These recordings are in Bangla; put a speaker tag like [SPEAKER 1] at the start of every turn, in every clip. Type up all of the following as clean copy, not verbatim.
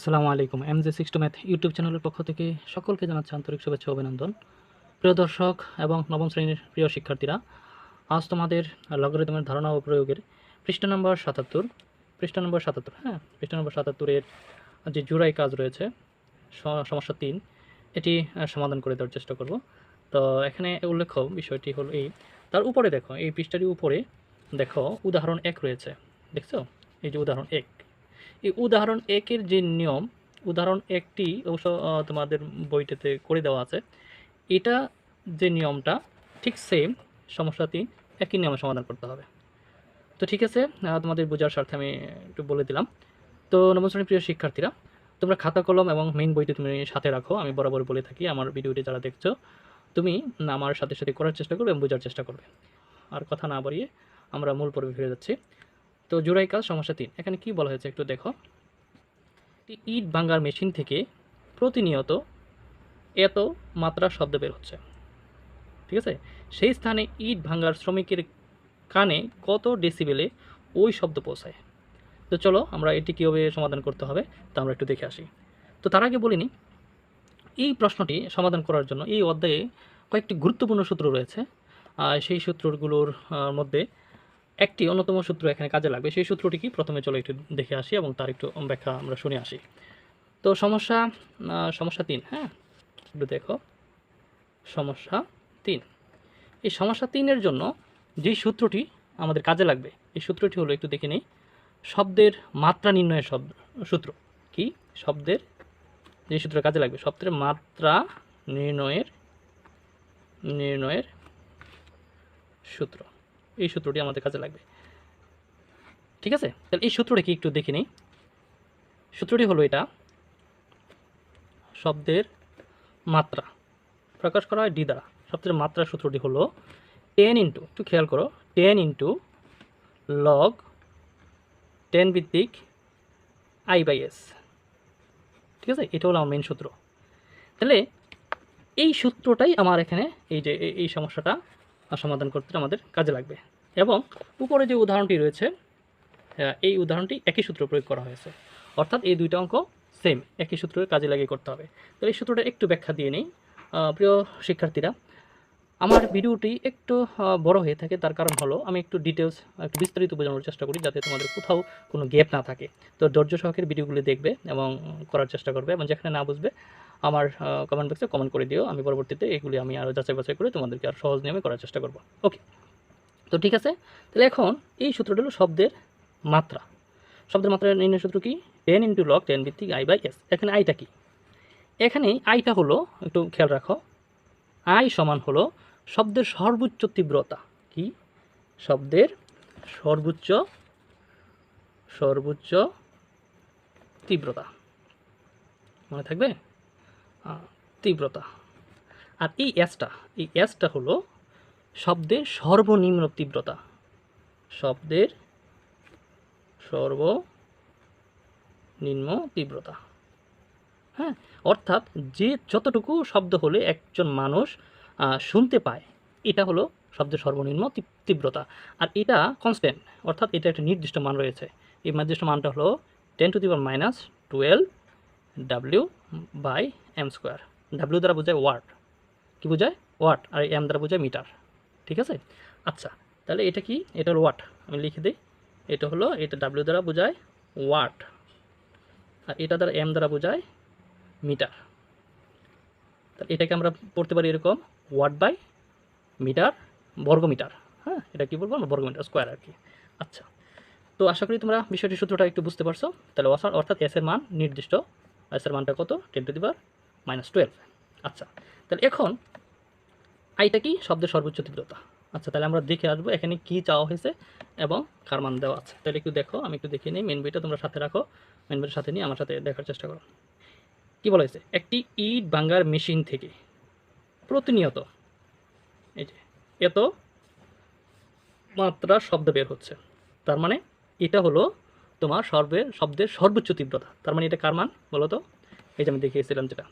[SPEAKER 1] আসসালামু আলাইকুম। MJ6 ম্যাথ ইউটিউব চ্যানেলের পক্ষ থেকে সকলকে জানাচ্ছি আন্তরিক শুভেচ্ছা ও অভিনন্দন। প্রিয় দর্শক এবং নবম শ্রেণীর প্রিয় শিক্ষার্থীরা, আজ তোমাদের লগারিদমের ধারণা ও প্রয়োগের পৃষ্ঠা নম্বর ৭৭, হ্যাঁ, পৃষ্ঠা নম্বর ৭৭ এর যে জোড়াই কাজ রয়েছে সমস্যা ৩, এটি সমাধান করে দেওয়ার চেষ্টা করব। তো এখানে উল্লেখ্য বিষয়টি হলো এই, তার উপরে দেখো, এই পৃষ্ঠাটির উপরে দেখো উদাহরণ ১ রয়েছে, দেখছো? এই যে উদাহরণ ১, এই উদাহরণ ১ এর যে নিয়ম, উদাহরণ ১টি অবশ্য তোমাদের বইটাতে করে দেওয়া আছে। এটা যে নিয়মটা ঠিক সেম, সমস্যা ৩ একই নিয়মে সমাধান করতে হবে। তো ঠিক আছে, তোমাদের বোঝার স্বার্থে আমি একটু বলে দিলাম। তো নবম শ্রেণীর প্রিয় শিক্ষার্থীরা, তোমরা খাতা কলম এবং মেইন বইটি তুমি সাথে রাখো। আমি বরাবর বলে থাকি, আমার ভিডিওটি যারা দেখছো তুমি আমার সাথে সাথে করার চেষ্টা করবে এবং বোঝার চেষ্টা করবে। আর কথা না বাড়িয়ে আমরা মূল পর্বে ফিরে যাচ্ছি। তো জোড়াই কাজ সমস্যা ৩, এখানে কি বলা হয়েছে একটু দেখো। ইট ভাঙার মেশিন থেকে প্রতিনিয়ত এত মাত্রা শব্দ বের হচ্ছে, ঠিক আছে? সেই স্থানে ইট ভাঙার শ্রমিকের কানে কত ডেসিবেলে ওই শব্দ পৌঁছায়। তো চলো আমরা এটি কীভাবে সমাধান করতে হবে তা আমরা একটু দেখে আসি। তো তার আগে বলিনি, এই প্রশ্নটি সমাধান করার জন্য এই অধ্যায়ে কয়েকটি গুরুত্বপূর্ণ সূত্র রয়েছে। সেই সূত্রগুলোর মধ্যে একটি অন্যতম সূত্র এখানে কাজে লাগবে। সেই সূত্রটি কি, প্রথমে চলো একটু দেখে আসি এবং তার একটু ব্যাখ্যা আমরা শুনে আসি। তো সমস্যা ৩, হ্যাঁ, একটু দেখো সমস্যা ৩। এই সমস্যা ৩-এর জন্য যেই সূত্রটি আমাদের কাজে লাগবে, এই সূত্রটি হলো, একটু দেখে নিই, শব্দের মাত্রা নির্ণয়ের সূত্র। কি? শব্দের যে সূত্র কাজে লাগবে, শব্দের মাত্রা নির্ণয়ের সূত্র, এই সূত্রটি আমাদের কাজে লাগবে, ঠিক আছে? তাহলে এই সূত্রটা কি একটু দেখে নিই। সূত্রটি হলো এটা, শব্দের মাত্রা প্রকাশ করা হয় ডি দ্বারা। শব্দের মাত্রার সূত্রটি হলো 10 ইন্টু, একটু খেয়াল করো, 10 ইন্টু লগ 10 ভিত্তিক I/S, ঠিক আছে? এটা হলো আমার মেন সূত্র। তাহলে এই সূত্রটাই আমার এখানে এই সমস্যাটা সমাধান করতে আমাদের কাজে লাগবে। এবং উপরে যে উদাহরণটি রয়েছে, এই উদাহরণটি একই সূত্র প্রয়োগ করা হয়েছে, অর্থাৎ এই দুইটা অঙ্ক সেম, একই সূত্রের কাজে লাগিয়ে করতে হবে। তাহলে এই সূত্রটা একটু ব্যাখ্যা দিয়ে নেই। প্রিয় শিক্ষার্থীরা, আমার ভিডিওটি একটু বড় হয়ে থাকে, তার কারণ হলো আমি একটু ডিটেলস, একটু বিস্তারিত বোঝানোর চেষ্টা করি, যাতে তোমাদের কোথাও কোনো গ্যাপ না থাকে। তো ধৈর্য সহকারে ভিডিওগুলি দেখবে এবং করার চেষ্টা করবে, এবং যেখানে না বুঝবে আমার কমেন্ট বক্সে কমেন্ট করে দিও। আমি পরবর্তীতে এগুলি আমি আরও যাচাই বাছাই করে তোমাদেরকে আর সহজ নিয়মে করার চেষ্টা করব। ওকে, তো ঠিক আছে। তাহলে এখন এই সূত্রটা হলো শব্দের মাত্রা। শব্দের মাত্রা নির্ণয় সূত্র কি? 10 ইন্টু লগ 10 ভিত্তিক I/S। এখানে আইটা কি? এখানে আইটা হলো, একটু খেয়াল রাখো, আই সমান হলো শব্দের সর্বোচ্চ তীব্রতা। কি? শব্দের সর্বোচ্চ তীব্রতা, মনে থাকবে? তীব্রতা। আর এই এসটা হলো শব্দের সর্বনিম্ন তীব্রতা, শব্দের সর্বনিম্ন তীব্রতা। হ্যাঁ, অর্থাৎ যে যতটুকু শব্দ হলে একজন মানুষ শুনতে পায়, এটা হলো শব্দের সর্বনিম্ন তীব্রতা। আর এটা কনস্ট্যান্ট, অর্থাৎ এটা একটা নির্দিষ্ট মান রয়েছে। এই নির্দিষ্ট মানটা হলো 10⁻12 W/m²। W দ্বারা বোঝায় ওয়াট। কি বোঝায়? ওয়াট। আর এম দ্বারা বোঝায় মিটার, ঠিক আছে? আচ্ছা, তাহলে এটা কি? এটা হলো ওয়াট। আমি লিখে দিই, এটা হলো, এটা W দ্বারা বোঝায় ওয়াট, আর এটা দ্বারা এম দ্বারা বোঝায় মিটার। তাহলে এটাকে আমরা পড়তে পারি এরকম, ওয়াট বাই মিটার, বর্গমিটার। হ্যাঁ, এটা কি বলবো আমরা? বর্গমিটার স্কোয়ার আর কি। আচ্ছা, তো আশা করি তোমরা বিষয়টির সূত্রটা একটু বুঝতে পারছো। তাহলে অর্থাৎ এস এর মান নির্দিষ্ট, এস এর মানটা কত? 10⁻12। আচ্ছা, তাহলে এখন আইটা কি? শব্দের সর্বোচ্চ তীব্রতা। আচ্ছা, তাহলে আমরা দেখে আসবো এখানে কি চাওয়া হয়েছে এবং কার মান দেওয়া আছে। তাহলে একটু দেখো, আমি একটু দেখে নিই। মেন বইটা তোমরা সাথে রাখো, মেন বইটার সাথে নিয়ে আমার সাথে দেখার চেষ্টা করো। কি বলা হয়েছে? একটি ইট ভাঙার মেশিন থেকে প্রতিনিয়ত এই যে এত মাত্রা শব্দ বের হচ্ছে। তার মানে এটা হলো তোমার শব্দের সর্বোচ্চ তীব্রতা। তার মানে এটা কার মান বলো তো? এই যে আমি দেখিয়েছিলাম যেটা,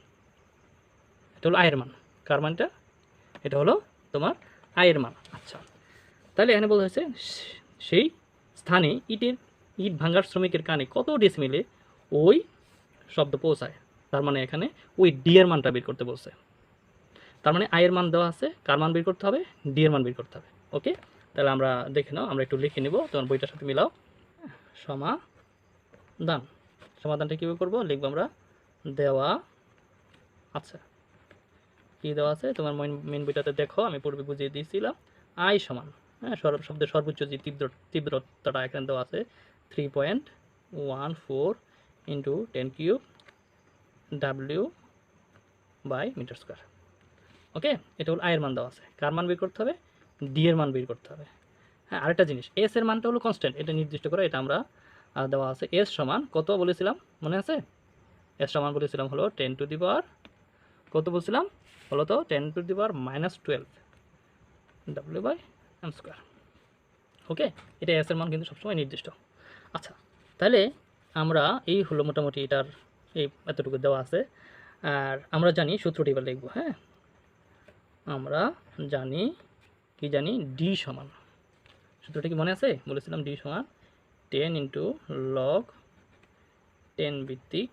[SPEAKER 1] এটা হলো আয়ের মান। কার মানটা? এটা হলো তোমার আয়ের মান। আচ্ছা, তাহলে এখানে বলা হয়েছে সেই স্থানে ইট ভাঙার শ্রমিকের কানে কত ডেসিমেলে ওই শব্দ পৌঁছায়, তার মানে এখানে ওই ডি এর মানটা বের করতে বলছে। তার মানে আই এর মান দেওয়া আছে, কার মান বের করতে হবে, ডি এর মান বের করতে হবে। ওকে, তাহলে আমরা দেখে নাও, আমরা একটু লিখে নিব, তোমার বইটার সাথে মিলাও। সমাধান, সমাধানটা কীভাবে করবো, লিখবো আমরা দেওয়া আচ্ছা, কী দেওয়া আছে তোমার মেন বইটাতে দেখো, আমি পূর্বে বুঝিয়ে দিয়েছিলাম। আই সমান, হ্যাঁ, শব্দের সর্বোচ্চ যে তীব্রতাটা এখানে দেওয়া আছে 3.14 into 10³ W by metre square. Okay, এটা হলো আয়ের মান দেওয়া আছে, কার মান বের করতে হবে, ডি এর মান বের করতে হবে। হ্যাঁ, আরেকটা জিনিস, এস এর মানটা হলো কনস্ট্যান্ট, এটা নির্দিষ্ট করে, এটা আমরা দেওয়া আছে। এস সমান কত বলেছিলাম মনে আছে, এস সমান বলেছিলাম হলো 10 টু দি পাওয়ার কত বলছিলাম বলো তো, 10 to the power -12 W by m square. Okay, এটা এস এর মান কিন্তু সবসময় নির্দিষ্ট। আচ্ছা, তাহলে আমরা এই হলো মোটামুটি এটার এই এতটুকু দেওয়া আছে। আর আমরা জানি সূত্রটি এবার লিখবো। হ্যাঁ, আমরা জানি কি জানি, ডি সমান, সূত্রটা কি মনে আছে, বলেছিলাম ডি সমান 10 ইন্টু লগ 10 ভিত্তিক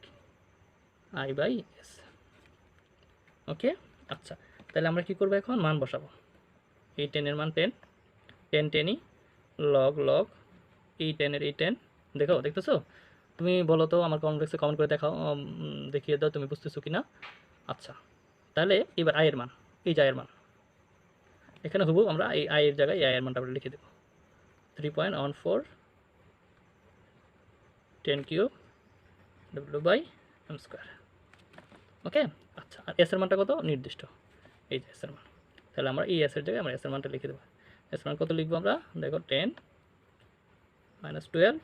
[SPEAKER 1] আই বাই এস। ওকে, আচ্ছা, তাহলে আমরা কি করবো, এখন মান বসাবো। এই 10 এর মান 10, 10ই লগ লগ এই 10 এর এই 10, দেখতেছো তুমি, বলো তো আমার কমেন্ট বক্সে কমেন্ট করে দেখাও, দেখিয়ে দাও তুমি বুঝতেছো কিনা। আচ্ছা, তাহলে এবার আয়ের মান, এই যে আয়ের মান এখানে হবো, আমরা এই আয়ের জায়গায় এই আয়ের মানটা আমরা লিখে দেব 3.14 10³ ডাব্লিউ বাই এম স্কোয়ার। ওকে, আচ্ছা, আর এস এর মানটা কত নির্দিষ্ট, এই যে এস এর মান, তাহলে আমরা এই এস এর জায়গায় আমরা এস এর মানটা লিখে দেবো। এস এর মান কত লিখবো আমরা, দেখো 10 - 12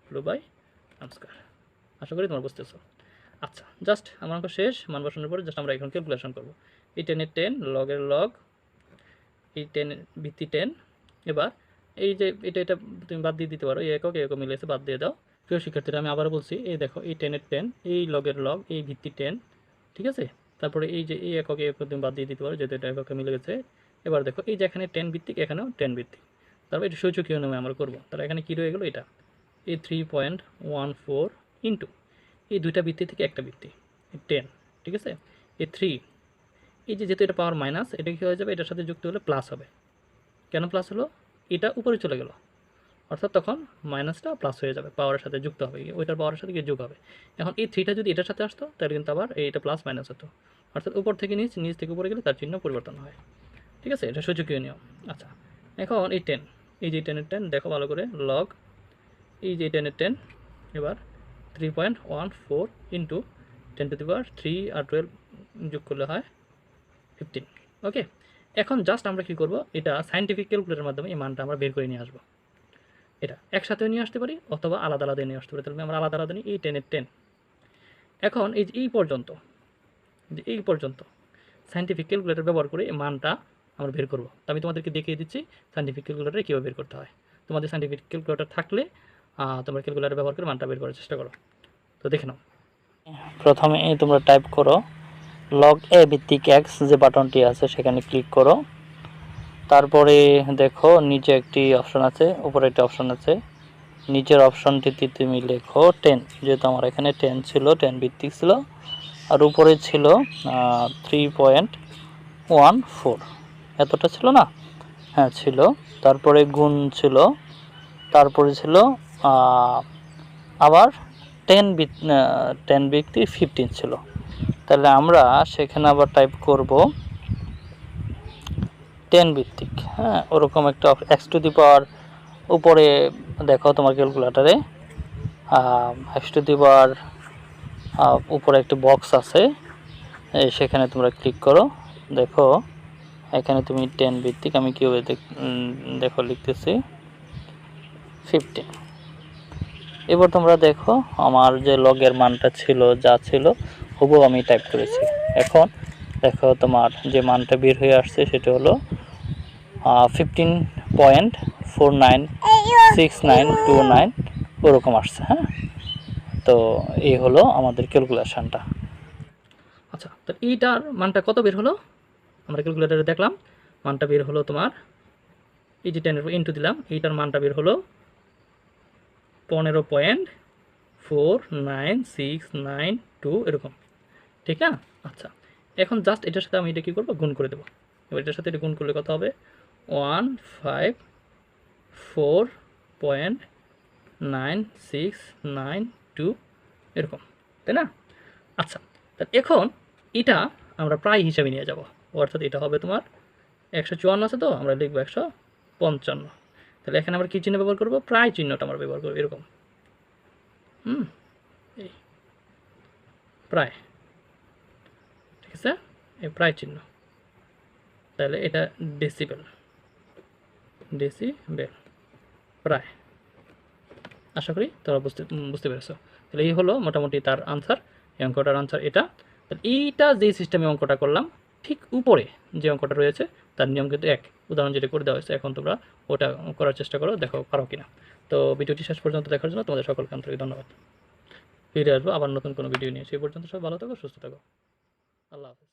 [SPEAKER 1] ডাব্লিউ বাই এম স্কোয়ার। আশা করি তোমরা বুঝতেছো। আচ্ছা, জাস্ট আমার অঙ্ক শেষ, মান বসানোর পরে জাস্ট আমরা এখন ক্যালকুলেশন করবো। এই 10 এর 10 লগের লগ এই 10 ভিত্তি 10। এবার এই যে এটা তুমি বাদ দিয়ে দিতে পারো, এই একক মিলেছে, বাদ দিয়ে দাও। প্রিয় শিক্ষার্থীরা, আমি আবার বলছি, এই দেখো এই 10 এর 10, এই লগের লগ এই ভিত্তি 10, ঠিক আছে। তারপরে এই যে এই একক তুমি বাদ দিয়ে দিতে পারো, যেহেতু এটা এককে মিলে গেছে। এবার দেখো এই যে এখানে 10 ভিত্তিক, এখানেও 10 ভিত্তিক, তারপর এটা সূচকীয় নিয়মে আমরা করবো। তাহলে এখানে কী রয়ে গেলো, এটা এই 3.14 ইন্টু এই দুইটা ভিত্তি থেকে একটা ভিত্তি 10, ঠিক আছে। এই 3, এই যে যেহেতু এটা পাওয়ার মাইনাস, এটা কী হয়ে যাবে, এটার সাথে যুক্ত হলে প্লাস হবে। কেন প্লাস হলো, এটা উপরে চলে গেল, অর্থাৎ তখন মাইনাসটা প্লাস হয়ে যাবে, পাওয়ারের সাথে যুক্ত হবে, ওইটার পাওয়ারের সাথে গিয়ে যোগ হবে। এখন এই 3টা যদি এটার সাথে আসতো, তাহলে কিন্তু আবার এইটা প্লাস মাইনাস হতো, অর্থাৎ উপর থেকে নিচ, নিচ থেকে উপরে গেলে তার চিহ্ন পরিবর্তন হয়, ঠিক আছে, এটা সূচকীয় নিয়ম। আচ্ছা, এখন এই 10, এই যে 10 এর 10 দেখো ভালো করে, লগ এই যে 10 এর 10, এবার 3.14 ইন্টু 10 টু দি পাওয়ার 3 আর 12 যোগ করলে হয় 15। ওকে, এখন জাস্ট আমরা কী করবো, এটা সাইন্টিফিক ক্যালকুলেটরের মাধ্যমে এই মানটা আমরা বের করে নিয়ে আসবো। এটা একসাথেও নিয়ে আসতে পারি অথবা আলাদা আলাদা নিয়ে আসতে পারি, তাহলে আমরা আলাদা আলাদা নিই। এই 10 এর 10, এখন এই পর্যন্ত সাইন্টিফিক ক্যালকুলেটর ব্যবহার করে এই মানটা আমরা বের করবো। তো আমি তোমাদেরকে দেখিয়ে দিচ্ছি সাইন্টিফিক ক্যালকুলেটরে কীভাবে বের করতে হয়। তোমাদের সাইন্টিফিক ক্যালকুলেটর থাকলে তোমরা ক্যালকুলেটর ব্যবহার করে মানটা বের করার চেষ্টা করো। তো দেখে নাও, প্রথমে তোমরা টাইপ করো লগ এ ভিত্তিক এক্স, যে বাটনটি আছে সেখানে ক্লিক করো। তারপরে দেখো নিচে একটি অপশন আছে, উপরে একটা অপশন আছে, নিচের অপশনটিতে তুমি লেখো 10, যেহেতু আমার এখানে 10 ছিল, 10 ভিত্তিক ছিল, আর উপরে ছিল 3.14, এতটা ছিল না, হ্যাঁ ছিল। তারপরে গুণ ছিল, তারপরে ছিল আবার 10 ভিত্তিক 15 ছিল। তাহলে আমরা সেখানে আবার টাইপ করব 10 ভিত্তিক, হ্যাঁ, ওরকম একটা এক্স টু দি পাওয়ার, উপরে দেখো তোমার ক্যালকুলেটারে এক্স টু দি পাওয়ার উপরে একটি বক্স আছে, সেখানে তোমরা ক্লিক করো। দেখো এখানে তুমি 10 ভিত্তিক, আমি কীভাবে দেখো লিখতেছি 15। এবার তোমরা দেখো আমার যে লগের মানটা ছিল, যা ছিল হুবহু আমি টাইপ করেছি। এখন দেখো তোমার যে মানটা বের হয়ে আসছে সেটা হলো 15.496929 ওরকম আসছে। হ্যাঁ, তো এই হলো আমাদের ক্যালকুলেশনটা। আচ্ছা, তো এইটার মানটা কত বের হলো, আমরা ক্যালকুলেটারে দেখলাম মানটা বের হলো তোমার, এই যে 10 এর ইন্টু দিলাম, এইটার মানটা বের হলো 49692 এরকম, ঠিক না? আচ্ছা, এখন জাস্ট এটার সাথে আমি এটা কী করবো, গুণ করে দেবো। এবার এটার সাথে এটা গুণ করলে কত হবে, 154.9692 এরকম, তাই না? আচ্ছা, তাহলে এখন এটা আমরা প্রায় হিসাবে নিয়ে যাব, অর্থাৎ এটা হবে তোমার 154 আছে, তো আমরা লিখবো 155। তাহলে এখানে আমরা কী চিহ্ন ব্যবহার করবো, প্রায় চিহ্নটা আমরা ব্যবহার করবো এরকম, এই প্রায়, ঠিক আছে, এই প্রায় চিহ্ন। তাহলে এটা ডেসিবেল, প্রায়। আশা করি তোমরা বুঝতে পেরেছো। তাহলে এই হলো মোটামুটি তার আনসার, এই অঙ্কটার আনসার এটা। তাহলে এইটা যেই সিস্টেমে অঙ্কটা করলাম, ঠিক উপরে যে অঙ্কটা রয়েছে তার নিয়ম কিন্তু এক, উদাহরণ যেটা করে দেওয়া হয়েছে, এখন তোমরা ওটা করার চেষ্টা করো, দেখো পারো কিনা। তো ভিডিওটি শেষ পর্যন্ত দেখার জন্য তোমাদের সকলকে আন্তরিক ধন্যবাদ। ফিরে আসবো আবার নতুন কোনো ভিডিও নিয়ে, সেই পর্যন্ত সব ভালো থাকো, সুস্থ থাকো, আল্লাহ হাফেজ।